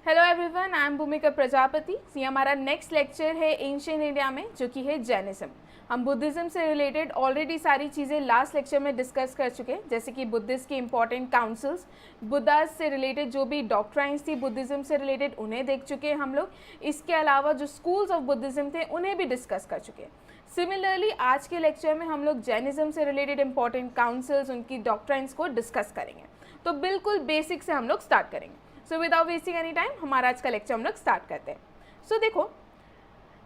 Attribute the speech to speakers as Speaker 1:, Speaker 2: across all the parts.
Speaker 1: Hello everyone, I am भूमिका प्रजापति। ये हमारा नेक्स्ट लेक्चर है एंशिएंट इंडिया में, जो कि है जैनिज्म। हम बुद्धिज़्म से रिलेटेड ऑलरेडी सारी चीज़ें लास्ट लेक्चर में डिस्कस कर चुके हैं, जैसे कि बुद्धिस्ट की इंपॉर्टेंट काउंसिल्स, बुद्धास से रिलेटेड जो भी डॉक्ट्राइंस थी बुद्धिज़्म से रिलेटेड उन्हें देख चुके हैं हम लोग। इसके अलावा जो स्कूल्स ऑफ बुद्धिज़्म थे उन्हें भी डिस्कस कर चुके हैं। सिमिलरली आज के लेक्चर में हम लोग जैनिज्म से रिलेटेड इंपॉर्टेंट काउंसिल्स, उनकी डॉक्ट्राइंस को डिस्कस करेंगे। तो बिल्कुल बेसिक से हम लोग स्टार्ट करेंगे। So without wasting any time हमारा आज का लेक्चर हम लोग स्टार्ट करते हैं। सो देखो,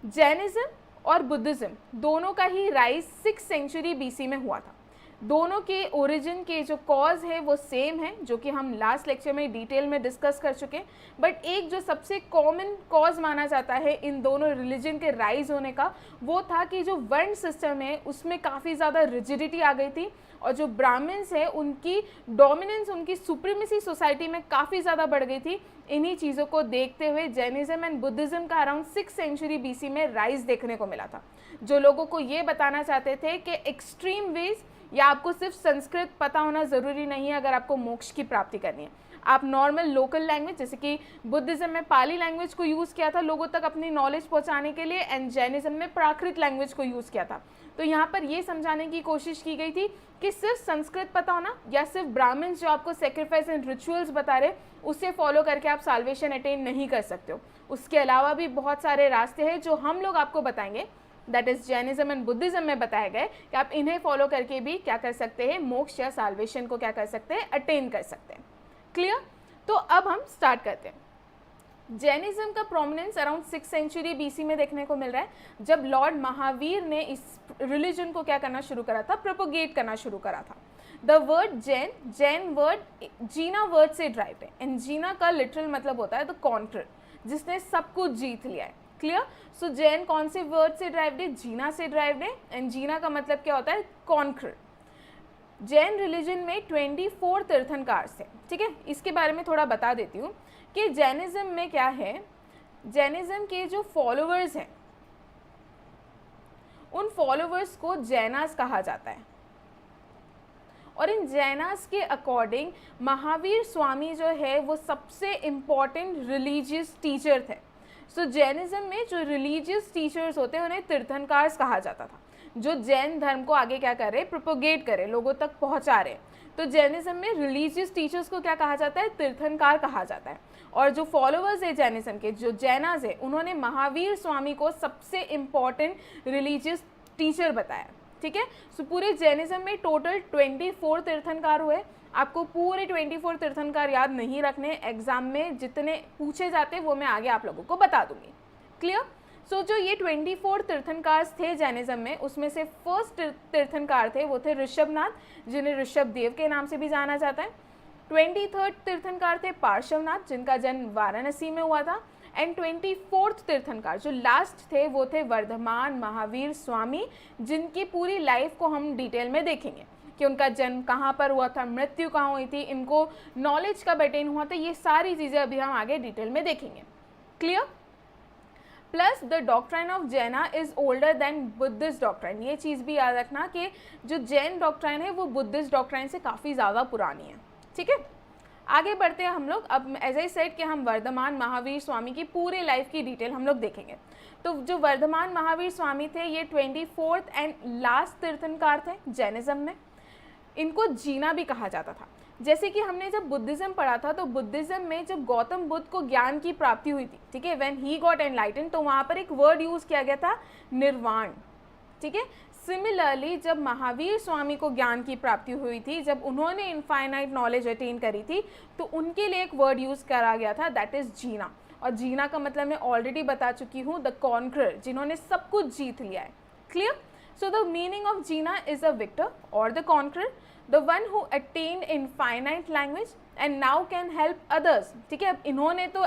Speaker 1: जैनिज्म और बुद्धिज्म दोनों का ही राइज 6th सेंचुरी बीसी में हुआ था। दोनों के ओरिजिन के जो कॉज है वो सेम है, जो कि हम लास्ट लेक्चर में डिटेल में डिस्कस कर चुके हैं। बट एक जो सबसे कॉमन कॉज माना जाता है इन दोनों रिलीजन के राइज होने का, वो था कि जो वर्ण सिस्टम है उसमें काफ़ी ज़्यादा रिजिडिटी आ गई थी, और जो ब्राह्मण्स है उनकी डोमिनेंस, उनकी सुप्रीमेसी सोसाइटी में काफ़ी ज़्यादा बढ़ गई थी। इन्हीं चीज़ों को देखते हुए जैनिज्म एंड बुद्धिज़्म का अराउंड 6th सेंचुरी बीसी में राइज देखने को मिला था, जो लोगों को ये बताना चाहते थे कि एक्सट्रीम वेज, या आपको सिर्फ संस्कृत पता होना ज़रूरी नहीं है अगर आपको मोक्ष की प्राप्ति करनी है। आप नॉर्मल लोकल लैंग्वेज, जैसे कि बुद्धिज़्म में पाली लैंग्वेज को यूज़ किया था लोगों तक अपनी नॉलेज पहुंचाने के लिए, एंड जैनिज्म में प्राकृत लैंग्वेज को यूज़ किया था। तो यहाँ पर ये समझाने की कोशिश की गई थी कि सिर्फ संस्कृत पता होना, या सिर्फ ब्राह्मण्स जो आपको सेक्रीफाइस एंड रिचुअल्स बता रहे उसे फॉलो करके आप साल्वेशन अटेन नहीं कर सकते हो। उसके अलावा भी बहुत सारे रास्ते हैं जो हम लोग आपको बताएंगे, that is Jainism and Buddhism में बताए गए कि आप इन्हें फॉलो करके भी क्या कर सकते हैं, मोक्ष या साल्वेशन को क्या कर सकते हैं, अटेन कर सकते हैं। क्लियर? तो अब हम स्टार्ट करते हैं। जैनिज्म का prominence around 6th century BC में देखने को मिल रहा है, जब लॉर्ड महावीर ने इस रिलीजन को क्या करना शुरू करा था, प्रोपोगेट करना शुरू करा था। The word Jain word Jina word से ड्राइव है, एंड जीना का लिटरल मतलब होता है द कॉन्कर, जिसने सब कुछ जीत लिया है। क्लियर? सो जैन कौन से वर्ड से ड्राइव्ड है? जीना से ड्राइव्ड है, एंड जीना का मतलब क्या होता है? कॉन्कर। जैन रिलीजन में 24 तीर्थंकार थे। ठीक है, इसके बारे में थोड़ा बता देती हूँ कि जैनिज्म में क्या है। जैनिज्म के जो फॉलोअर्स हैं उन फॉलोअर्स को जैनास कहा जाता है, और इन जैनास के अकॉर्डिंग महावीर स्वामी जो है वो सबसे इम्पॉर्टेंट रिलीजियस टीचर थे। सो जैनिज्म में जो रिलीजियस टीचर्स होते हैं उन्हें तीर्थंकार्स कहा जाता था, जो जैन धर्म को आगे क्या कर रहे, प्रोपोगेट करे, लोगों तक पहुंचा रहे। तो जैनिज्म में रिलीजियस टीचर्स को क्या कहा जाता है? तीर्थंकार कहा जाता है। और जो फॉलोअर्स है जैनिज्म के, जो जैनाज है, उन्होंने महावीर स्वामी को सबसे इम्पॉर्टेंट रिलीजियस टीचर बताया। ठीक है, सो पूरे जैनिज्म में टोटल 24 तीर्थंकार हुए। आपको पूरे 24 तीर्थंकार याद नहीं रखने, एग्जाम में जितने पूछे जाते वो मैं आगे आप लोगों को बता दूंगी। क्लियर? सो जो ये 24 तीर्थंकार थे जैनिज्म में, उसमें से फर्स्ट तीर्थंकार थे वो थे ऋषभनाथ, जिन्हें ऋषभदेव के नाम से भी जाना जाता है। 23rd तीर्थंकार थे पार्श्वनाथ, जिनका जन्म वाराणसी में हुआ था। एंड 24th तीर्थंकार जो लास्ट थे वो थे वर्धमान महावीर स्वामी, जिनकी पूरी लाइफ को हम डिटेल में देखेंगे कि उनका जन्म कहाँ पर हुआ था, मृत्यु कहाँ हुई थी, इनको नॉलेज कब अटेन हुआ था, ये सारी चीज़ें अभी हम आगे डिटेल में देखेंगे। Clear? Plus the doctrine of Jaina is older than Buddhist doctrine. ये चीज़ भी याद रखना कि जो जैन डॉक्ट्राइन है वो बुद्धिस्ट डॉक्ट्राइन से काफ़ी ज़्यादा पुरानी है। ठीक है, आगे बढ़ते हैं हम लोग। अब एज आई सेड कि हम वर्धमान महावीर स्वामी की पूरे लाइफ की डिटेल हम लोग देखेंगे। तो जो वर्धमान महावीर स्वामी थे ये 24th एंड लास्ट तीर्थंकार थे जैनिज्म में। इनको जीना भी कहा जाता था। जैसे कि हमने जब बुद्धिज़्म पढ़ा था, तो बुद्धिज़्म में जब गौतम बुद्ध को ज्ञान की प्राप्ति हुई थी, ठीक है, व्हेन ही गॉट एनलाइटन, तो वहाँ पर एक वर्ड यूज़ किया गया था, निर्वाण। ठीक है, सिमिलरली जब महावीर स्वामी को ज्ञान की प्राप्ति हुई थी, जब उन्होंने इनफाइनाइट नॉलेज अटेन करी थी, तो उनके लिए एक वर्ड यूज़ करा गया था, दैट इज़ जीना। और जीना का मतलब मैं ऑलरेडी बता चुकी हूँ, द कॉन्करर, जिन्होंने सब कुछ जीत लिया है। Clear? So the meaning of Jina is a victor or the conqueror, the one who attend infinite language and now can help others. ठीक है, अब इन्होंने तो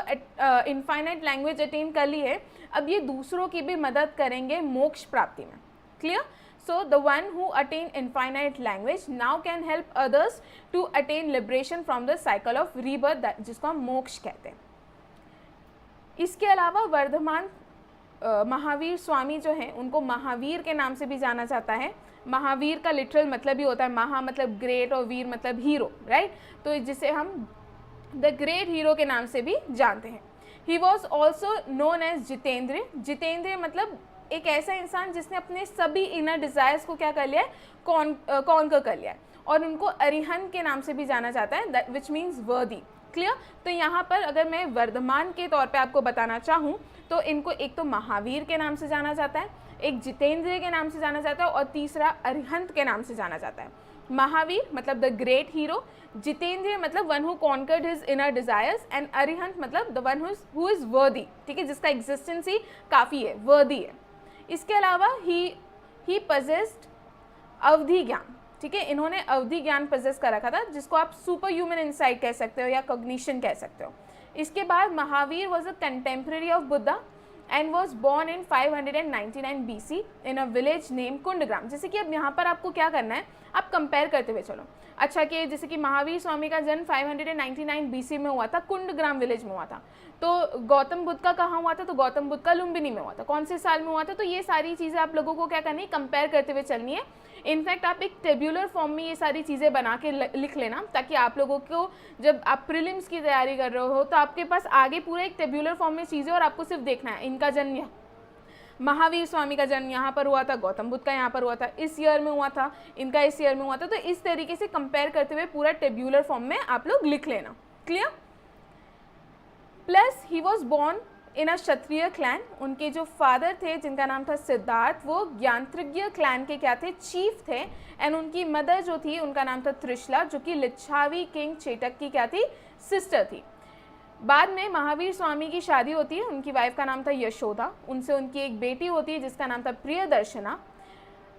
Speaker 1: इनफाइनाइट लैंग्वेज अटेन कर ली है, अब ये दूसरों की भी मदद करेंगे मोक्ष प्राप्ति में। Clear? So the one who attain infinite language now can help others to attain liberation from the cycle of rebirth, जिसको हम मोक्ष कहते हैं। इसके अलावा वर्धमान महावीर स्वामी जो हैं उनको महावीर के नाम से भी जाना जाता है। महावीर का लिटरल मतलब ही होता है, महा मतलब ग्रेट और वीर मतलब हीरो, राइट? तो जिसे हम द ग्रेट हीरो के नाम से भी जानते हैं। He was also known as Jitendra. Jitendra मतलब एक ऐसा इंसान जिसने अपने सभी इनर डिज़ायर्स को क्या कर लिया है, कॉन्कर कर लिया है। और उनको अरिहंत के नाम से भी जाना जाता है, विच मीन्स वर्दी। क्लियर। तो यहाँ पर अगर मैं वर्धमान के तौर पे आपको बताना चाहूँ तो इनको एक तो महावीर के नाम से जाना जाता है, एक जितेंद्र के नाम से जाना जाता है और तीसरा अरिहंत के नाम से जाना जाता है। महावीर मतलब द ग्रेट हीरो, जितेंद्र मतलब one who conquered his inner desires, and Arihant मतलब द वन हु इज वर्दी, ठीक है, जिसका एग्जिस्टेंस ही काफ़ी है, वर्दी है। इसके अलावा ही पजेस्ड अवधि ज्ञान, ठीक है, इन्होंने अवधि ज्ञान पजेस कर रखा था, जिसको आप सुपर ह्यूमन इंसाइट कह सकते हो या कॉग्निशन कह सकते हो। इसके बाद Mahavir was a contemporary of Buddha and was born in 599 BC in a village name Kundagram. जैसे कि अब यहाँ पर आपको क्या करना है, आप कंपेयर करते हुए चलो। अच्छा कि जैसे कि महावीर स्वामी का जन्म 599 BC में हुआ था, कुंडग्राम विलेज में हुआ था। तो गौतम बुद्ध का कहाँ हुआ था, तो गौतम बुद्ध का लुम्बिनी में हुआ था। कौन से साल में हुआ था, तो ये सारी चीज़ें आप लोगों को क्या करनी है, कंपेयर करते हुए चलनी है। इनफैक्ट आप एक टेब्यूलर फॉर्म में ये सारी चीज़ें बना के लिख लेना, ताकि आप लोगों को जब आप प्रीलिम्स की तैयारी कर रहे हो तो आपके पास आगे पूरा एक टेब्यूलर फॉर्म में चीज़ें और आपको सिर्फ देखना है इनका जन्म, महावीर स्वामी का जन्म यहाँ पर हुआ था, गौतम बुद्ध का यहाँ पर हुआ था, इस ईयर में हुआ था, इनका इस ईयर में हुआ था। तो इस तरीके से कंपेयर करते हुए पूरा टेब्यूलर फॉर्म में आप लोग लिख लेना। Clear. Plus he was born in a Kshatriya clan. उनके जो फादर थे जिनका नाम था सिद्धार्थ, वो ज्ञानत्रिज्ञ क्लैन के क्या थे, चीफ थे। एंड उनकी मदर जो थी उनका नाम था त्रिशला, जो कि लिच्छावी किंग चेटक की क्या थी, सिस्टर थी। बाद में महावीर स्वामी की शादी होती है, उनकी वाइफ का नाम था यशोदा, उनसे उनकी एक बेटी होती है जिसका नाम था प्रियदर्शना।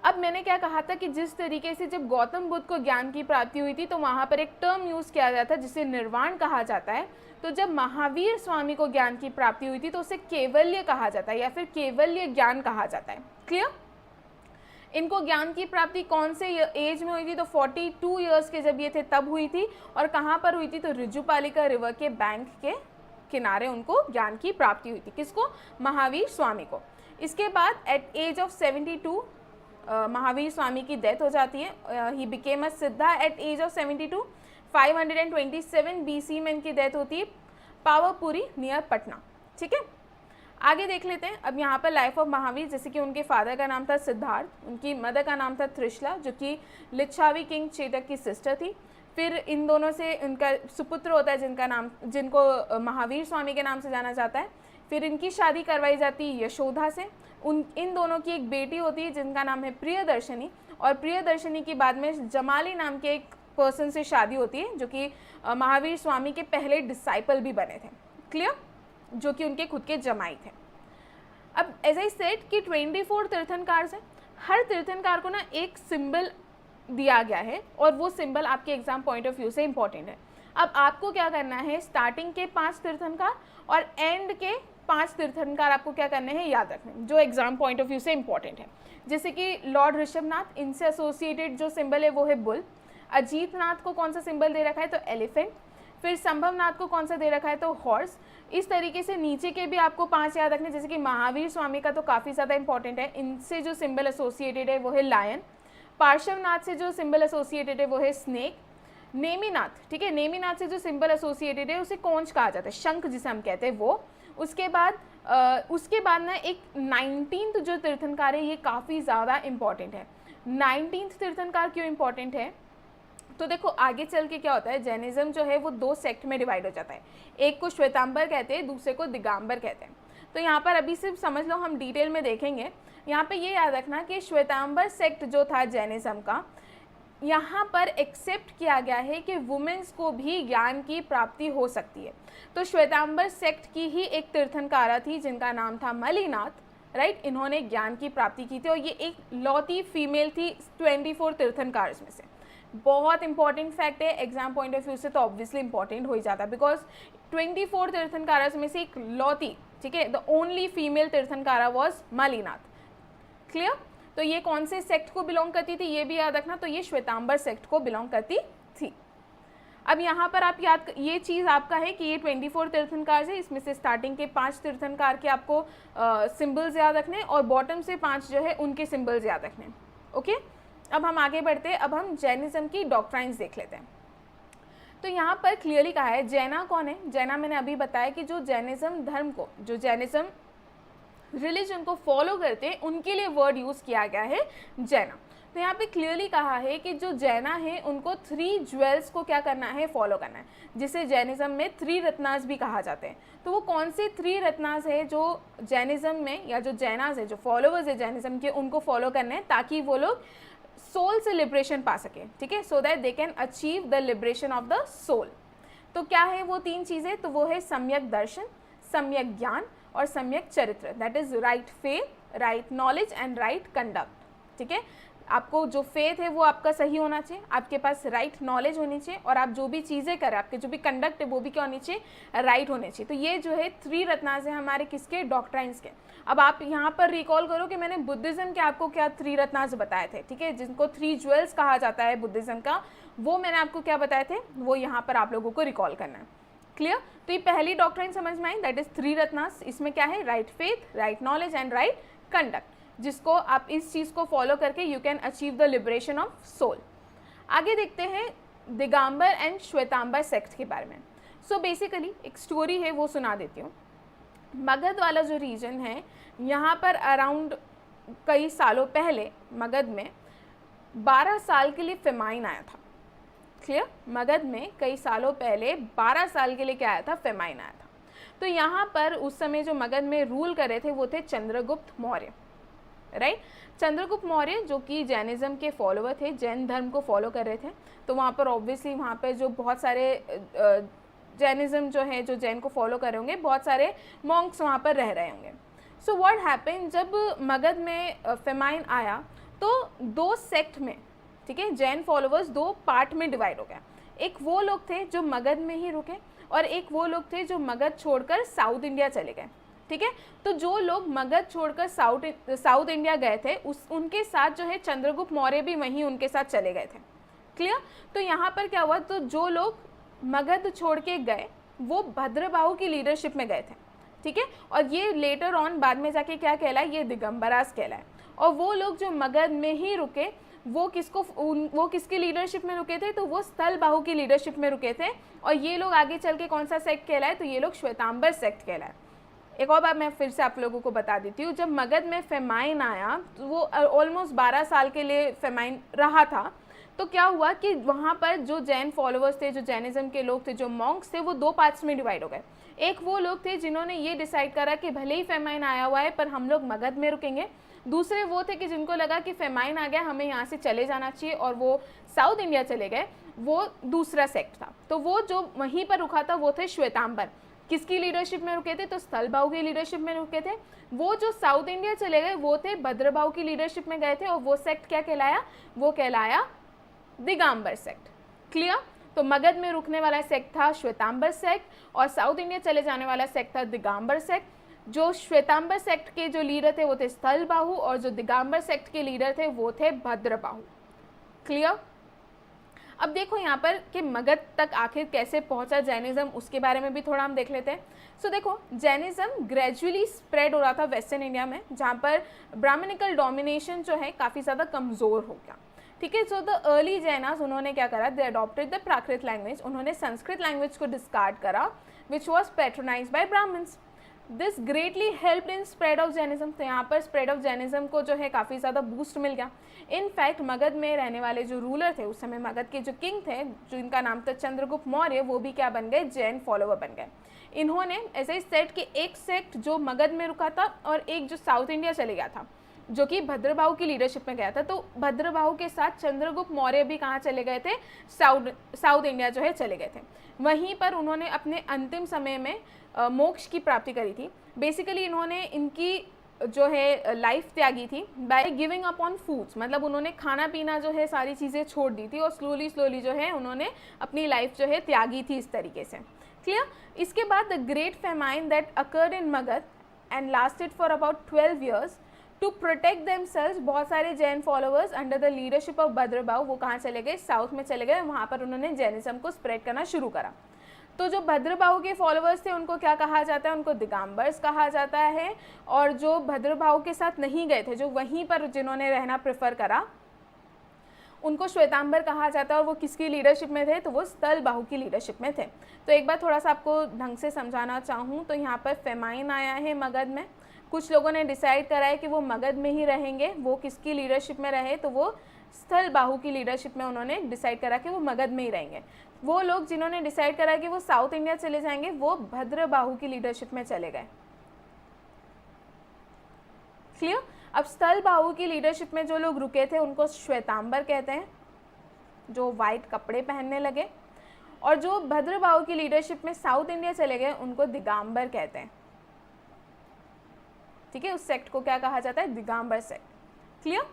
Speaker 1: अब मैंने क्या कहा था कि जिस तरीके से जब गौतम बुद्ध को ज्ञान की प्राप्ति हुई थी तो वहाँ पर एक टर्म यूज़ किया गया था जिसे निर्वाण कहा जाता है। तो जब महावीर स्वामी को ज्ञान की प्राप्ति हुई थी तो उसे केवल्य कहा जाता है या फिर केवल्य ज्ञान कहा जाता है। क्लियर। इनको ज्ञान की प्राप्ति कौन से एज में हुई थी, तो 42 ईयर्स के जब ये थे तब हुई थी। और कहाँ पर हुई थी, तो ऋजुपालिका रिवर के बैंक के किनारे उनको ज्ञान की प्राप्ति हुई थी। किसको, महावीर स्वामी को। इसके बाद eight as of 72 Mahavir Swami की डेथ हो जाती है। ही बिकेम अ सिद्धा एट एज ऑफ 72। 527 BC में इनकी डेथ होती है पावापुरी नियर पटना। ठीक है, आगे देख लेते हैं। अब यहाँ पर लाइफ ऑफ महावीर, जैसे कि उनके फादर का नाम था सिद्धार्थ, उनकी मदर का नाम था त्रिशला, जो कि लिच्छावी किंग चेटक की सिस्टर थी। फिर इन दोनों से उनका सुपुत्र होता है जिनको महावीर स्वामी के नाम से जाना जाता है। फिर इनकी शादी करवाई जाती है यशोदा से। इन दोनों की एक बेटी होती है जिनका नाम है प्रियदर्शनी, और प्रियदर्शनी की बाद में जमाली नाम के एक पर्सन से शादी होती है जो कि महावीर स्वामी के पहले डिसाइपल भी बने थे। क्लियर, जो कि उनके खुद के जमाई थे। अब एज आई सेड कि 24 तीर्थंकार हैं, हर तीर्थंकार को ना एक सिंबल दिया गया है और वो सिंबल आपके एग्जाम पॉइंट ऑफ व्यू से इंपॉर्टेंट है। अब आपको क्या करना है, स्टार्टिंग के 5 तीर्थंकार और एंड के 5 तीर्थंकार आपको क्या करने हैं, याद रखने, जो एग्जाम पॉइंट ऑफ व्यू से इंपॉर्टेंट है। जैसे कि लॉर्ड ऋषभनाथ, इनसे एसोसिएटेड जो सिंबल है वो है बुल। अजीतनाथ को कौन सा सिंबल दे रखा है, तो एलिफेंट। फिर संभवनाथ को कौन सा दे रखा है, तो हॉर्स। इस तरीके से नीचे के भी आपको 5 याद रखने, जैसे कि महावीर स्वामी का तो काफ़ी ज़्यादा इंपॉर्टेंट है, इनसे जो सिंबल एसोसिएटेड है वो है लायन। पार्श्वनाथ से जो सिंबल एसोसिएटेड है वो है स्नेक। नेमिनाथ, ठीक है, नेमिनाथ से जो सिंबल एसोसिएटेड है उसे कोंच कहा जाता है, शंख जिसे हम कहते हैं वो। उसके बाद ना एक 19th जो तीर्थंकार है ये काफ़ी ज़्यादा इंपॉर्टेंट है। 19th तीर्थंकार क्यों इंपॉर्टेंट है, तो देखो आगे चल के क्या होता है, जैनिज्म जो है वो 2 सेक्ट में डिवाइड हो जाता है। एक को श्वेतांबर कहते हैं, दूसरे को दिगंबर कहते हैं। तो यहाँ पर अभी सिर्फ समझ लो, हम डिटेल में देखेंगे। यहाँ पे ये याद रखना कि श्वेतांबर सेक्ट जो था जैनिज्म का, यहाँ पर एक्सेप्ट किया गया है कि वुमेन्स को भी ज्ञान की प्राप्ति हो सकती है। तो श्वेतांबर सेक्ट की ही एक तीर्थंकारा थी जिनका नाम था मलिनाथ, राइट। इन्होंने ज्ञान की प्राप्ति की थी और ये एक लौती फीमेल थी 24 तीर्थंकार्स में से। बहुत इंपॉर्टेंट फैक्ट है, एग्जाम पॉइंट ऑफ व्यू से तो ऑब्वियसली इंपॉर्टेंट हो ही जाता है, बिकॉज 24 तीर्थंकारा में से एक लौती, ठीक है, the only female Tirthankara was Mallinath. Clear. तो ये कौन से सेक्ट को बिलोंग करती थी ये भी याद रखना, तो ये श्वेतांबर सेक्ट को बिलोंग करती थी। अब यहाँ पर आप याद, ये चीज़ आपका है कि ये 24 तीर्थंकार है, इसमें से स्टार्टिंग के 5 तीर्थंकार के आपको सिंबल्स याद रखने और बॉटम से 5 जो है उनके सिंबल्स याद रखने। ओके, अब हम आगे बढ़ते हैं। अब हम जैनिज्म की डॉक्ट्राइन्स देख लेते हैं। तो यहाँ पर क्लियरली कहा है जैना कौन है। जैना मैंने अभी बताया कि जो जैनिज्म धर्म को, जो जैनिज्म रिलीजन को फॉलो करते हैं, उनके लिए वर्ड यूज़ किया गया है जैना। तो यहाँ पे क्लियरली कहा है कि जो जैना है उनको 3 ज्वेल्स को क्या करना है, फॉलो करना है, जिसे जैनिज्म में 3 रत्नास भी कहा जाते हैं। तो वो कौन से 3 रत्नास है जो जैनिज्म में, या जो जैनास है, जो फॉलोवर्स है जैनिज्म के, उनको फॉलो करना है ताकि वो लोग सोल से लिबरेशन पा सके, ठीक है, so that they can achieve the liberation of the soul. तो क्या है वो 3 चीज़ें, तो वो है सम्यक दर्शन, सम्यक ज्ञान और सम्यक चरित्र, that is right faith, right knowledge and right conduct. ठीक है, आपको जो फेथ है वो आपका सही होना चाहिए, आपके पास राइट नॉलेज होनी चाहिए, और आप जो भी चीज़ें करें, आपके जो भी कंडक्ट है वो भी क्या होनी चाहिए, राइट होने चाहिए। तो ये जो है 3 रत्नास है हमारे किसके, डॉक्ट्राइन्स के। अब आप यहाँ पर रिकॉल करो कि मैंने बुद्धिज़्म के आपको क्या 3 रत्नास बताए थे, ठीक है, जिनको 3 ज्वेल्स कहा जाता है बुद्धिज़्म का, वो मैंने आपको क्या बताए थे, वो यहाँ पर आप लोगों को रिकॉल करना है। क्लियर। तो ये पहली डॉक्ट्राइन समझ में आई, दैट इज 3 रत्नास। इसमें क्या है, right faith, right knowledge and right conduct, जिसको आप इस चीज़ को फॉलो करके you can achieve the liberation of soul. आगे देखते हैं दिगंबर एंड श्वेतांबर सेक्ट के बारे में। सो बेसिकली एक स्टोरी है, वो सुना देती हूँ। मगध वाला जो रीजन है, यहाँ पर अराउंड कई सालों पहले मगध में 12 साल के लिए फेमाइन आया था। क्लियर, मगध में कई सालों पहले 12 साल के लिए क्या आया था, फेमाइन आया था। तो यहाँ पर उस समय जो मगध में रूल कर रहे थे वो थे चंद्रगुप्त मौर्य, राइट। चंद्रगुप्त मौर्य जो कि जैनिज्म के फॉलोवर थे, जैन धर्म को फॉलो कर रहे थे। तो वहाँ पर ऑब्वियसली वहाँ पर जो बहुत सारे जैनिज्म जो है, जो जैन को फॉलो कर रहे होंगे, बहुत सारे मॉन्क्स वहाँ पर रह रहे होंगे। सो व्हाट हैपेंड, जब मगध में फेमाइन आया तो 2 सेक्ट में, ठीक है, जैन फॉलोवर्स 2 पार्ट में डिवाइड हो गया। एक वो लोग थे जो मगध में ही रुके, और एक वो लोग थे जो मगध छोड़कर साउथ इंडिया चले गए। ठीक है, तो जो लोग मगध छोड़कर साउथ इंडिया गए थे, उनके साथ जो है चंद्रगुप्त मौर्य भी वहीं उनके साथ चले गए थे। क्लियर। तो यहाँ पर क्या हुआ, तो जो लोग मगध छोड़ के गए वो भद्रबाहु की लीडरशिप में गए थे। ठीक है, और ये लेटर ऑन बाद में जाके क्या कहलाए, ये दिगंबरास कहलाए। और वो लोग जो मगध में ही रुके वो किसकी लीडरशिप में रुके थे, तो वो स्थलबाहु की लीडरशिप में रुके थे। और ये लोग आगे चल के कौन सा सेक्ट कहलाए, तो ये लोग श्वेतांबर सेक्ट कहलाए। एक और बात मैं फिर से आप लोगों को बता देती हूँ, जब मगध में फेमाइन आया तो वो ऑलमोस्ट 12 साल के लिए फेमाइन रहा था। तो क्या हुआ कि वहाँ पर जो जैन फॉलोअर्स थे, जो जैनिज्म के लोग थे, जो मॉन्क्स थे, वो 2 पार्ट्स में डिवाइड हो गए। एक वो लोग थे जिन्होंने ये डिसाइड करा कि भले ही फेमाइन आया हुआ है पर हम लोग मगध में रुकेंगे। दूसरे वो थे कि जिनको लगा कि फेमाइन आ गया, हमें यहाँ से चले जाना चाहिए, और वो साउथ इंडिया चले गए। वो दूसरा सेक्ट था। तो वो जो वहीं पर रुका था वो थे श्वेतांबर। किसकी लीडरशिप में रुके थे, तो स्थलबाहु की लीडरशिप में रुके थे। वो जो साउथ इंडिया चले गए वो थे भद्रबाहु की लीडरशिप में गए थे, और वो सेक्ट क्या कहलाया, वो कहलाया दिगंबर सेक्ट। क्लियर। तो मगध में रुकने वाला सेक्ट था श्वेतांबर सेक्ट, और साउथ इंडिया चले जाने वाला सेक्ट था दिगंबर सेक्ट। जो श्वेतांबर सेक्ट के जो लीडर थे वो थे स्थलबाहु, और जो दिगंबर सेक्ट के लीडर थे वो थे भद्रबाहु। क्लियर। अब देखो यहाँ पर कि मगध तक आखिर कैसे पहुँचा जैनिज्म, उसके बारे में भी थोड़ा हम देख लेते हैं। सो देखो, जैनिज्म ग्रेजुअली स्प्रेड हो रहा था वेस्टर्न इंडिया में, जहाँ पर ब्राह्मणिकल डोमिनेशन जो है काफ़ी ज़्यादा कमज़ोर हो गया। ठीक है, सो द अर्ली जैनास उन्होंने क्या करा, they adopted the Prakrit language, उन्होंने संस्कृत लैंग्वेज को डिस्कार्ड करा, which was patronised by Brahmins. This greatly helped in spread of Jainism. तो यहाँ पर स्प्रेड ऑफ जैनिज्म को जो है काफ़ी ज़्यादा बूस्ट मिल गया। इनफैक्ट मगध में रहने वाले जो रूलर थे उस समय, मगध के जो किंग थे, जो इनका नाम था चंद्रगुप्त मौर्य, वो भी क्या बन गए, जैन फॉलोवर बन गए। इन्होंने ऐसे ही सेट कि एक सेक्ट जो मगध में रुका था और एक जो साउथ इंडिया चले गया था, जो कि भद्रबाहु की लीडरशिप में गया था। तो भद्रबाहु के साथ चंद्रगुप्त मौर्य भी कहाँ चले गए थे, साउथ इंडिया जो है चले गए थे। वहीं पर उन्होंने अपने अंतिम समय में मोक्ष की प्राप्ति करी थी। बेसिकली इन्होंने इनकी जो है लाइफ त्यागी थी by giving up on foods, मतलब उन्होंने खाना पीना जो है सारी चीज़ें छोड़ दी थी, और स्लोली जो है उन्होंने अपनी लाइफ जो है त्यागी थी इस तरीके से। क्लियर। इसके बाद the great famine that occurred in Magadha and lasted for about 12 years to protect themselves, बहुत सारे Jain followers under the leadership of Bhadrabahu वो कहाँ चले गए, साउथ में चले गए। वहाँ पर उन्होंने जैनिज्म को स्प्रेड करना शुरू करा। तो जो भद्रबाहु के फॉलोअर्स थे उनको क्या कहा जाता है, उनको दिगंबर्स कहा जाता है। और जो भद्रबाहु के साथ नहीं गए थे, जो वहीं पर जिन्होंने रहना प्रेफर करा, उनको श्वेतांबर कहा जाता है और वो किसकी लीडरशिप में थे, तो वो स्थलबाहु की लीडरशिप में थे। तो एक बार थोड़ा सा आपको ढंग से समझाना चाहूँ तो यहाँ पर फेमाइन आया है मगध में, कुछ लोगों ने डिसाइड करा है कि वो मगध में ही रहेंगे, वो किसकी लीडरशिप में रहे, तो वो स्थलबाहु की लीडरशिप में उन्होंने डिसाइड करा कि वो मगध में ही रहेंगे। वो लोग जिन्होंने डिसाइड करा कि वो साउथ इंडिया चले जाएंगे, वो भद्रबाहु की लीडरशिप में चले गए। क्लियर? अब स्थलबाहु की लीडरशिप में जो लोग रुके थे उनको श्वेतांबर कहते हैं, जो वाइट कपड़े पहनने लगे, और जो भद्रबाहु की लीडरशिप में साउथ इंडिया चले गए उनको दिगंबर कहते हैं। ठीक है, उस सेक्ट को क्या कहा जाता है, दिगंबर सेक्ट। क्लियर?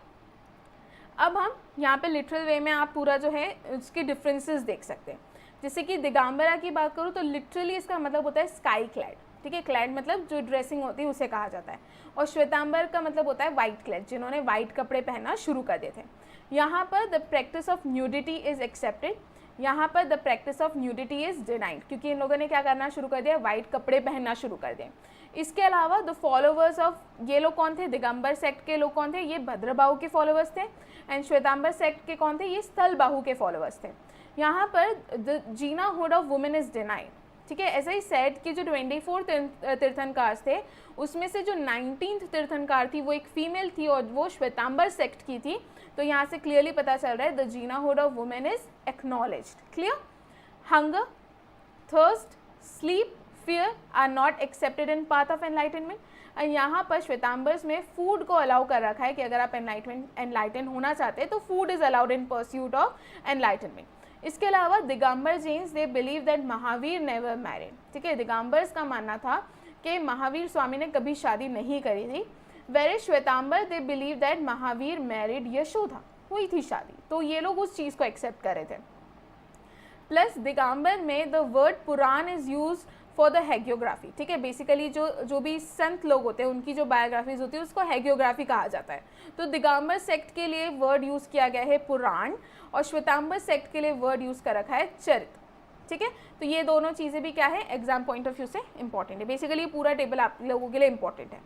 Speaker 1: अब हम यहाँ पे लिटरल वे में आप पूरा जो है उसके डिफरेंसेस देख सकते हैं। जैसे कि दिगंबरा की बात करूँ तो लिटरली इसका मतलब होता है स्काई क्लैड। ठीक है, क्लैड मतलब जो ड्रेसिंग होती है उसे कहा जाता है, और श्वेतांबर का मतलब होता है वाइट क्लैड, जिन्होंने वाइट कपड़े पहनना शुरू कर दिए थे। यहाँ पर the practice of nudity is accepted, यहाँ पर the practice of nudity is denied, क्योंकि इन लोगों ने क्या करना शुरू कर दिया, वाइट कपड़े पहनना शुरू कर दिए। इसके अलावा द फॉलोवर्स ऑफ, ये लोग कौन थे, दिगंबर सेक्ट के लोग कौन थे, ये भद्रबाहु के फॉलोवर्स थे, एंड श्वेतांबर सेक्ट के कौन थे, ये स्थलबाहु के फॉलोवर्स थे। यहाँ पर the Jinahood of women is denied. ठीक है, ऐसा ही सेट कि जो 24 तीर्थंकार थे उसमें से जो 19th तीर्थंकार थी वो एक फीमेल थी और वो श्वेतांबर सेक्ट की थी। तो यहाँ से क्लियरली पता चल रहा है the Jinahood of women is acknowledged. Clear? Hunger, thirst, sleep, fear are not accepted in path of enlightenment. और यहाँ पर श्वेतांबर्स में फूड को अलाउ कर रखा है कि अगर आप एनलाइटन होना चाहते हैं तो food is allowed in pursuit of enlightenment. इसके अलावा दिगंबर जैन्स दे believe that Mahavir never married. ठीक है, दिगंबर्स का मानना था कि महावीर स्वामी ने कभी शादी नहीं करी थी, where Shvetambar they believe that Mahavir married Yashoda, हुई थी शादी, तो ये लोग उस चीज़ को एक्सेप्ट कर रहे थे। प्लस दिगंबर में the word Purana is use for the hagiography. ठीक है, बेसिकली जो भी संत लोग होते हैं उनकी जो बायोग्राफीज होती है उसको हैगियोग्राफी कहा जाता है। तो दिगंबर सेक्ट के लिए वर्ड यूज़ किया गया है पुराण, और श्वेतांबर सेक्ट के लिए वर्ड यूज़ कर रखा है चरित। ठीक है, तो ये दोनों चीज़ें भी क्या है, एग्जाम पॉइंट ऑफ व्यू से इंपॉर्टेंट है। बेसिकली पूरा टेबल आप लोगों के लिए इंपॉर्टेंट है।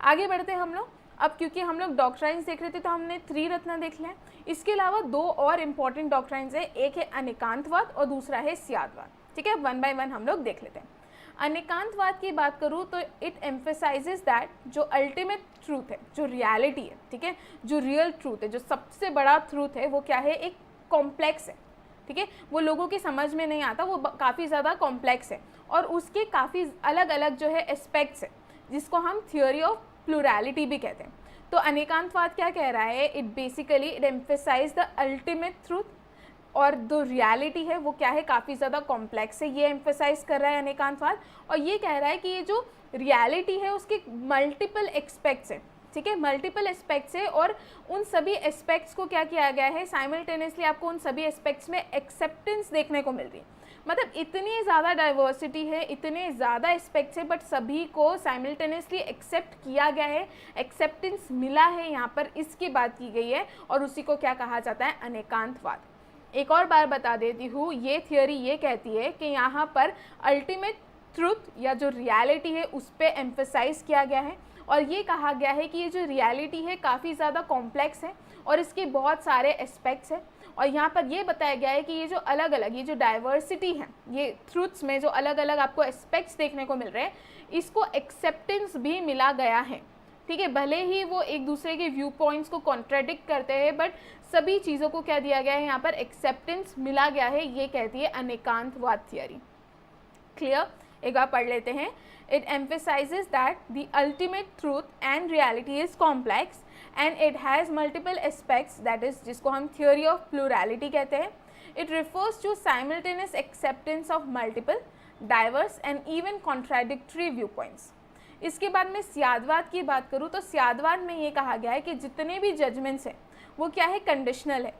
Speaker 1: आगे बढ़ते हैं हम लोग। अब क्योंकि हम लोग डॉक्ट्राइन्स देख रहे थे तो हमने त्रिरत्न देख लिया। इसके अलावा दो और इम्पॉर्टेंट डॉक्ट्राइन्स है, एक है अनेकांतवाद और दूसरा है स्यादवाद। ठीक है, वन बाय वन हम लोग देख लेते हैं। अनेकांतवाद की बात करूँ तो इट एम्फेसाइजेस दैट जो अल्टीमेट ट्रूथ है, जो रियलिटी है, ठीक है, जो रियल ट्रूथ है, जो सबसे बड़ा ट्रूथ है, वो क्या है, एक कॉम्प्लेक्स है। ठीक है, वो लोगों की समझ में नहीं आता, वो काफ़ी ज़्यादा कॉम्प्लेक्स है और उसके काफ़ी अलग अलग जो है एस्पेक्ट्स है, जिसको हम थियोरी ऑफ प्लूरैलिटी भी कहते हैं। तो अनेकांतवाद क्या कह रहा है, it basically it emphasize the ultimate truth, और जो रियलिटी है वो क्या है, काफ़ी ज़्यादा कॉम्प्लेक्स है, ये एम्फेसाइज कर रहा है अनेकांतवाद। और ये कह रहा है कि ये जो रियलिटी है उसके मल्टीपल एस्पेक्ट्स हैं। ठीक है, मल्टीपल एस्पेक्ट्स है और उन सभी एस्पेक्ट्स को क्या किया गया है, साइमल्टेनियसली आपको उन सभी एस्पेक्ट्स में एक्सेप्टेंस देखने को मिल रही है। मतलब इतनी ज़्यादा डाइवर्सिटी है, इतने ज़्यादा एस्पेक्ट्स है, बट सभी को साइमल्टेनियसली एक्सेप्ट किया गया है, एक्सेप्टेंस मिला है, यहाँ पर इसकी बात की गई है और उसी को क्या कहा जाता है, अनेकांतवाद। एक और बार बता देती हूँ, ये थियोरी ये कहती है कि यहाँ पर अल्टीमेट ट्रूथ या जो रियलिटी है उस पर एम्फेसाइज किया गया है और ये कहा गया है कि ये जो रियलिटी है काफ़ी ज़्यादा कॉम्प्लेक्स है और इसके बहुत सारे एस्पेक्ट्स हैं। और यहाँ पर ये बताया गया है कि ये जो अलग अलग, ये जो डाइवर्सिटी है, ये ट्रूथ्स में जो अलग अलग आपको एस्पेक्ट्स देखने को मिल रहे हैं, इसको एक्सेप्टेंस भी मिला गया है। ठीक है, भले ही वो एक दूसरे के व्यू पॉइंट्स को कॉन्ट्राडिक्ट करते हैं, बट सभी चीज़ों को क्या दिया गया है, यहाँ पर एक्सेप्टेंस मिला गया है, ये कहती है अनेकांतवाद थियरी। क्लियर? एक बार पढ़ लेते हैं। It emphasizes that the ultimate truth and reality is complex and it has multiple aspects, that is जिसको हम थियोरी ऑफ प्लूरैलिटी कहते हैं। It refers to simultaneous acceptance of multiple, diverse and even contradictory view points. इसके बाद में स्यादवाद की बात करूँ तो स्यादवाद में ये कहा गया है कि जितने भी जजमेंट्स हैं वो क्या है, कंडीशनल है।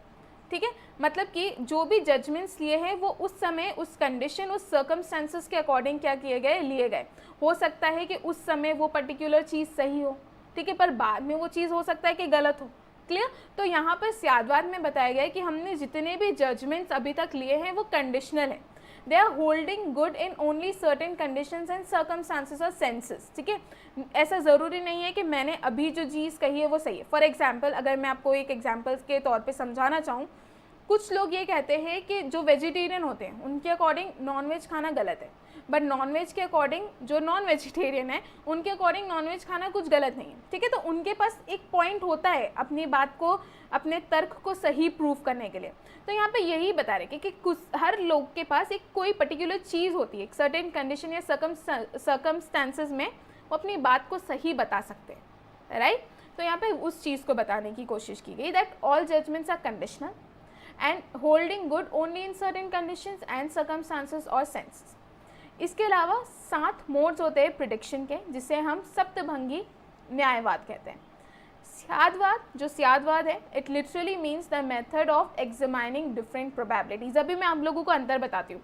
Speaker 1: ठीक है, मतलब कि जो भी जजमेंट्स लिए हैं वो उस समय, उस कंडीशन, उस सर्कमस्टेंसेस के अकॉर्डिंग क्या किए गए, लिए गए। हो सकता है कि उस समय वो पर्टिकुलर चीज़ सही हो, ठीक है, पर बाद में वो चीज़ हो सकता है कि गलत हो। क्लियर? तो यहाँ पर स्यादवाद में बताया गया है कि हमने जितने भी जजमेंट्स अभी तक लिए हैं वो कंडीशनल है। They are holding good in only certain conditions and circumstances और सेंसेस, ठीक है। ऐसा ज़रूरी नहीं है कि मैंने अभी जो चीज़ कही है वो सही है। फॉर एग्जाम्पल, अगर मैं आपको एक एग्जाम्पल के तौर पे समझाना चाहूँ, कुछ लोग ये कहते हैं कि जो वेजिटेरियन होते हैं उनके अकॉर्डिंग नॉनवेज खाना गलत है, बट नॉनवेज के अकॉर्डिंग जो नॉन वेजिटेरियन है उनके अकॉर्डिंग नॉनवेज खाना कुछ गलत नहीं है, ठीक है। तो उनके पास एक पॉइंट होता है अपनी बात को, अपने तर्क को सही प्रूव करने के लिए। तो यहाँ पे यही बता रहे कि कुछ हर लोग के पास एक कोई पर्टिकुलर चीज़ होती है, एक सर्टेन कंडीशन या सर्कमस्टांसेस में वो अपनी बात को सही बता सकते हैं, राइट। तो यहाँ पे उस चीज़ को बताने की कोशिश की गई that all judgments are conditional and holding good only in certain conditions and circumstances और सेंसेस। इसके अलावा 7 मोड्स होते हैं प्रिडिक्शन के, जिसे हम सप्तभंगी न्यायवाद कहते हैं। स्यादवाद, जो स्यादवाद है, it literally means the method of examining different probabilities. अभी मैं आप लोगों को अंतर बताती हूँ।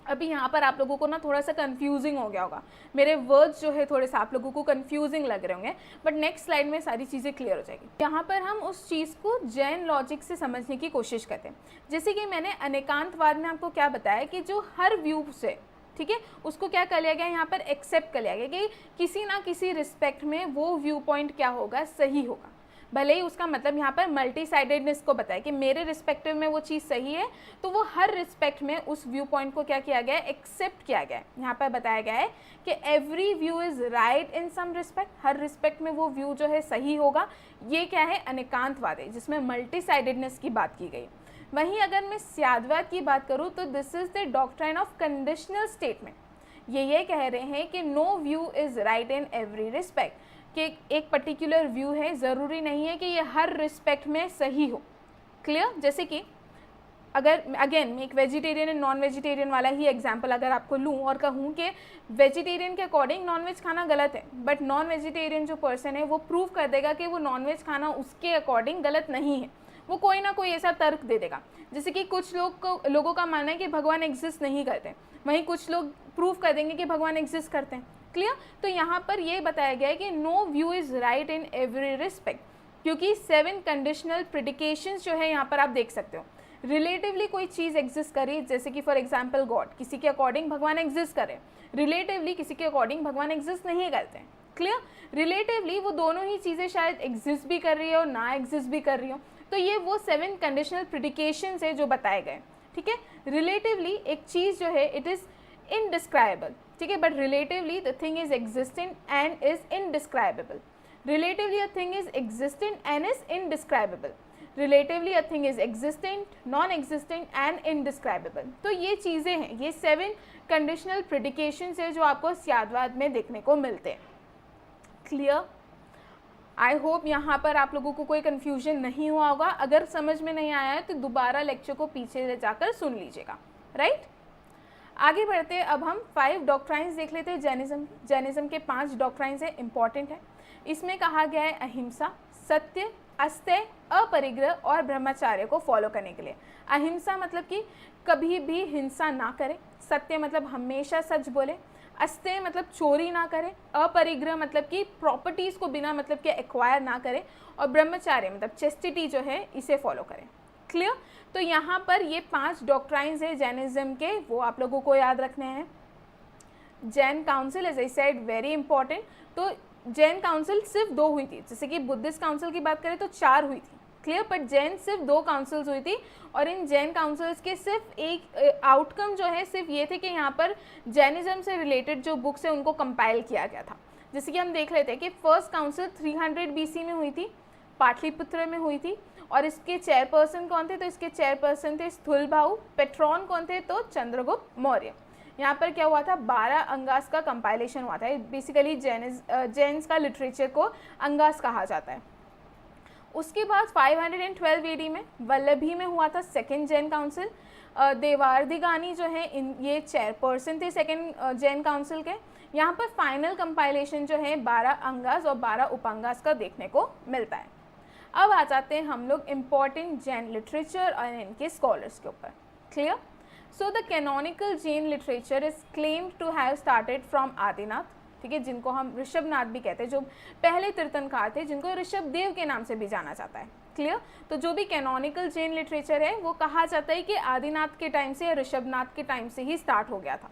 Speaker 1: अभी यहाँ पर आप लोगों को ना थोड़ा सा कंफ्यूजिंग हो गया होगा, मेरे वर्ड्स जो है थोड़े से आप लोगों को कंफ्यूजिंग लग रहे होंगे, बट नेक्स्ट स्लाइड में सारी चीज़ें क्लियर हो जाएगी। यहाँ पर हम उस चीज़ को जैन लॉजिक से समझने की कोशिश करते हैं। जैसे कि मैंने अनेकांतवाद में आपको क्या बताया कि जो हर व्यू से, ठीक है, उसको क्या कर लिया गया, यहाँ पर एक्सेप्ट कर लिया गया कि किसी ना किसी रिस्पेक्ट में वो व्यू पॉइंट क्या होगा, सही होगा। भले ही उसका मतलब यहाँ पर मल्टी साइडेडनेस को बताया कि मेरे रिस्पेक्टिव में वो चीज़ सही है, तो वो हर रिस्पेक्ट में उस व्यू पॉइंट को क्या किया गया है, एक्सेप्ट किया गया है। यहाँ पर बताया गया है कि every view is right in some respect, हर रिस्पेक्ट में वो व्यू जो है सही होगा। ये क्या है, अनेकांतवाद है, जिसमें मल्टी साइडेडनेस की बात की गई। वहीं अगर मैं स्यादवाद की बात करूँ तो this is the doctrine of conditional statement. ये कह रहे हैं कि no view is right in every respect, कि एक पर्टिकुलर व्यू है, ज़रूरी नहीं है कि ये हर रिस्पेक्ट में सही हो। क्लियर। जैसे कि अगर अगेन मैं एक वेजिटेरियन एंड नॉन वेजिटेरियन वाला ही एग्जांपल अगर आपको लूँ और कहूँ कि वेजिटेरियन के अकॉर्डिंग नॉनवेज खाना गलत है, बट नॉन वेजिटेरियन जो पर्सन है वो प्रूव कर देगा कि वो नॉनवेज खाना उसके अकॉर्डिंग गलत नहीं है, वो कोई ना कोई ऐसा तर्क दे देगा। जैसे कि कुछ लोगों का मानना है कि भगवान एग्जिस्ट नहीं करते, वहीं कुछ लोग प्रूव कर देंगे कि भगवान एग्जिस्ट करते हैं। क्लियर। तो यहाँ पर ये बताया गया है कि no view is right in every respect, क्योंकि 7 कंडीशनल प्रिडिकेशंस जो है यहाँ पर आप देख सकते हो। रिलेटिवली कोई चीज़ एग्जिस्ट करे, जैसे कि फॉर एग्जांपल गॉड, किसी के अकॉर्डिंग भगवान एग्जिस्ट करे, रिलेटिवली किसी के अकॉर्डिंग भगवान एग्जिस्ट नहीं करते हैं। क्लियर। रिलेटिवली वो दोनों ही चीज़ें शायद एग्जिस्ट भी कर रही है और ना एग्जिस्ट भी कर रही हो। तो ये वो 7 कंडीशनल प्रिडिकेशंस है जो बताए गए, ठीक है। रिलेटिवली एक चीज़ जो है इट इज़ इनडिस्क्राइबल, ठीक है, but relatively the thing is existent and is indescribable. Relatively a thing is existent and is indescribable. Relatively a thing is existent, non existent and indescribable. तो ये चीज़ें हैं, ये 7 कंडीशनल प्रिडिकेशंस है जो आपको स्यादवाद में देखने को मिलते हैं। क्लियर। आई होप यहाँ पर आप लोगों को कोई कन्फ्यूजन नहीं हुआ होगा। अगर समझ में नहीं आया है तो दोबारा लेक्चर को पीछे जाकर सुन लीजिएगा, राइट। आगे बढ़ते हैं, अब हम 5 डॉक्ट्राइन्स देख लेते हैं जैनिज्म। जैनिज्म के 5 डॉक्ट्राइन्स है, इंपॉर्टेंट है। इसमें कहा गया है अहिंसा, सत्य, अस्तेय, अपरिग्रह और ब्रह्मचर्य को फॉलो करने के लिए। अहिंसा मतलब कि कभी भी हिंसा ना करें, सत्य मतलब हमेशा सच बोले, अस्तेय मतलब चोरी ना करें, अपरिग्रह मतलब कि प्रॉपर्टीज़ को बिना मतलब के एक्वायर ना करें, और ब्रह्मचर्य मतलब चेस्टिटी जो है इसे फॉलो करें। क्लियर। तो यहाँ पर ये 5 डॉक्ट्राइन्स है जैनिज्म के, वो आप लोगों को याद रखने हैं। Jain council as I said very important. तो जैन काउंसिल सिर्फ 2 हुई थी, जैसे कि बुद्धिस्ट काउंसिल की बात करें तो 4 हुई थी। क्लियर। बट जैन सिर्फ 2 काउंसिल्स हुई थी, और इन जैन काउंसिल्स के सिर्फ एक आउटकम जो है सिर्फ ये थे कि यहाँ पर जैनिज्म से रिलेटेड जो बुक्स है उनको कंपाइल किया गया था। जैसे कि हम देख लेते हैं कि फर्स्ट काउंसिल 300 BC में हुई थी, पाटलिपुत्र में हुई थी, और इसके चेयरपर्सन कौन थे, तो इसके चेयरपर्सन थे स्थूलभाऊ। पेट्रॉन कौन थे, तो चंद्रगुप्त मौर्य। यहाँ पर क्या हुआ था, 12 अंगास का कंपाइलेशन हुआ था। बेसिकली जैन्स का लिटरेचर को अंगास कहा जाता है। उसके बाद 512 AD में वल्लभी में हुआ था सेकेंड जैन काउंसिल। देवार्दिगानी जो है ये चेयरपर्सन थे सेकेंड जैन काउंसिल के। यहाँ पर फाइनल कंपाइलेशन जो है 12 अंगास और 12 उपअंगास का देखने को मिलता है। अब आ जाते हैं हम लोग इम्पॉर्टेंट जैन लिटरेचर और इनके स्कॉलर्स के ऊपर। क्लियर। So the canonical Jain literature is claimed to have started from Adinath, ठीक है, जिनको हम ऋषभनाथ भी कहते हैं, जो पहले तीर्थंकार थे, जिनको ऋषभ देव के नाम से भी जाना जाता है। क्लियर। तो जो भी कैनोनिकल जैन लिटरेचर है वो कहा जाता है कि आदिनाथ के टाइम से या ऋषभनाथ के टाइम से ही स्टार्ट हो गया था।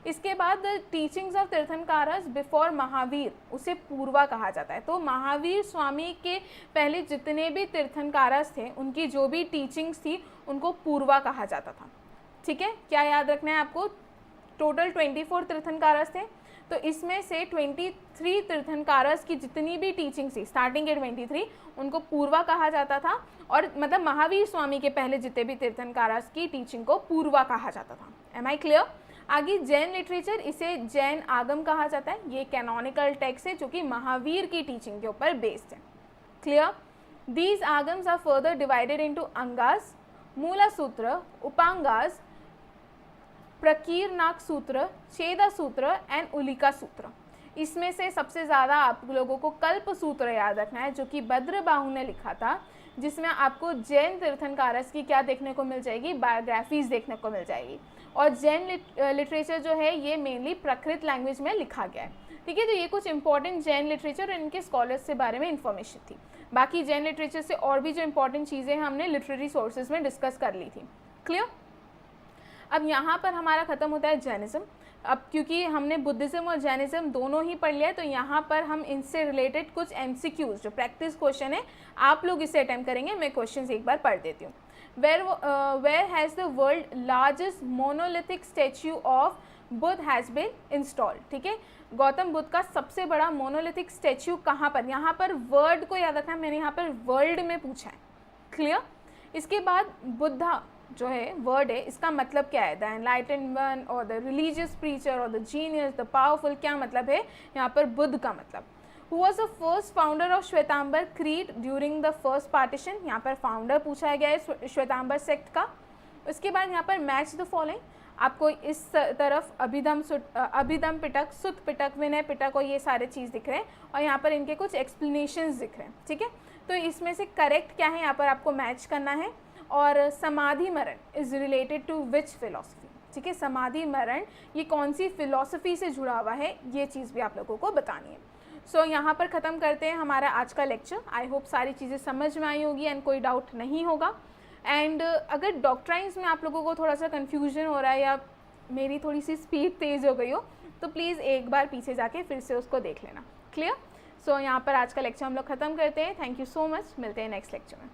Speaker 1: इसके बाद the teachings of Tirthankaras before Mahavir, उसे पूर्वा कहा जाता है। तो महावीर स्वामी के पहले जितने भी तीर्थंकरस थे उनकी जो भी टीचिंग्स थी उनको पूर्वा कहा जाता था। ठीक है, क्या याद रखना है आपको, टोटल 24 तीर्थंकरस थे, तो इसमें से 23 तीर्थंकरस की जितनी भी टीचिंग थी स्टार्टिंग के 23 उनको पूर्वा कहा जाता था, और मतलब महावीर स्वामी के पहले जितने भी तीर्थंकरस की टीचिंग को पूर्वा कहा जाता था। Am I clear. आगे जैन लिटरेचर, इसे जैन आगम कहा जाता है। ये कैनोनिकल टेक्स्ट है जो कि महावीर की टीचिंग के ऊपर बेस्ड है। Clear. These Agamas are further divided into Angas, Mula Sutra, Upangas, प्रकीर्णक सूत्र, छेदा सूत्र एंड उलिका सूत्र। इसमें से सबसे ज़्यादा आप लोगों को कल्प सूत्र याद रखना है जो कि भद्रबाहु ने लिखा था, जिसमें आपको जैन तीर्थंकरस की क्या देखने को मिल जाएगी, बायोग्राफीज देखने को मिल जाएगी। और जैन लिटरेचर जो है ये मेनली प्राकृत लैंग्वेज में लिखा गया है। ठीक है, तो ये कुछ इंपॉर्टेंट जैन लिटरेचर और इनके स्कॉलर्स के बारे में इंफॉर्मेशन थी। बाकी जैन लिटरेचर से और भी जो इंपॉर्टेंट चीज़ें हैं हमने लिटरेरी सोर्सेज में डिस्कस कर ली थी। क्लियर। अब यहाँ पर हमारा ख़त्म होता है जैनिज़्म। अब क्योंकि हमने बुद्धिज़्म और जैनिज़्म दोनों ही पढ़ लिया है, तो यहाँ पर हम इनसे रिलेटेड कुछ MCQs जो प्रैक्टिस क्वेश्चन है आप लोग इसे अटेम्प्ट करेंगे। मैं क्वेश्चंस एक बार पढ़ देती हूँ। Where has the world largest monolithic statue of Buddha has been installed. ठीक है, गौतम बुद्ध का सबसे बड़ा मोनोलिथिक स्टैच्यू कहाँ पर, यहाँ पर वर्ड को याद रखना, मैंने यहाँ पर वर्ल्ड में पूछा है। क्लियर। इसके बाद बुद्धा जो है वर्ड है, इसका मतलब क्या है, द एनलाइटेंड वन और द रिलीजियस प्रीचर और द जीनियस द पावरफुल, क्या मतलब है यहाँ पर बुद्ध का मतलब। Who was the first founder of Shvetambara creed during the first partition, यहाँ पर फाउंडर पूछा गया है श्वेतांबर सेक्ट का। उसके बाद यहाँ पर मैच द फॉलोइंग, आपको इस तरफ अभिधम पिटक, सुत पिटक, विनय पिटक और ये सारे चीज़ दिख रहे हैं, और यहाँ पर इनके कुछ एक्सप्लेनेशंस दिख रहे हैं। ठीक है, तो इसमें से करेक्ट क्या है यहाँ पर आपको मैच करना है। और समाधि मरण is related to which philosophy. ठीक है, समाधि मरण ये कौन सी फिलोसफी से जुड़ा हुआ है, ये चीज़ भी आप लोगों को बतानी है। सो यहाँ पर ख़त्म करते हैं हमारा आज का लेक्चर। आई होप सारी चीज़ें समझ में आई होगी एंड कोई डाउट नहीं होगा। एंड अगर डॉक्ट्राइन्स में आप लोगों को थोड़ा सा कन्फ्यूजन हो रहा है या मेरी थोड़ी सी स्पीड तेज़ हो गई हो, तो प्लीज़ एक बार पीछे जाके फिर से उसको देख लेना। क्लियर। सो यहाँ पर आज का लेक्चर हम लोग ख़त्म करते हैं। थैंक यू सो मच, मिलते हैं नेक्स्ट लेक्चर में।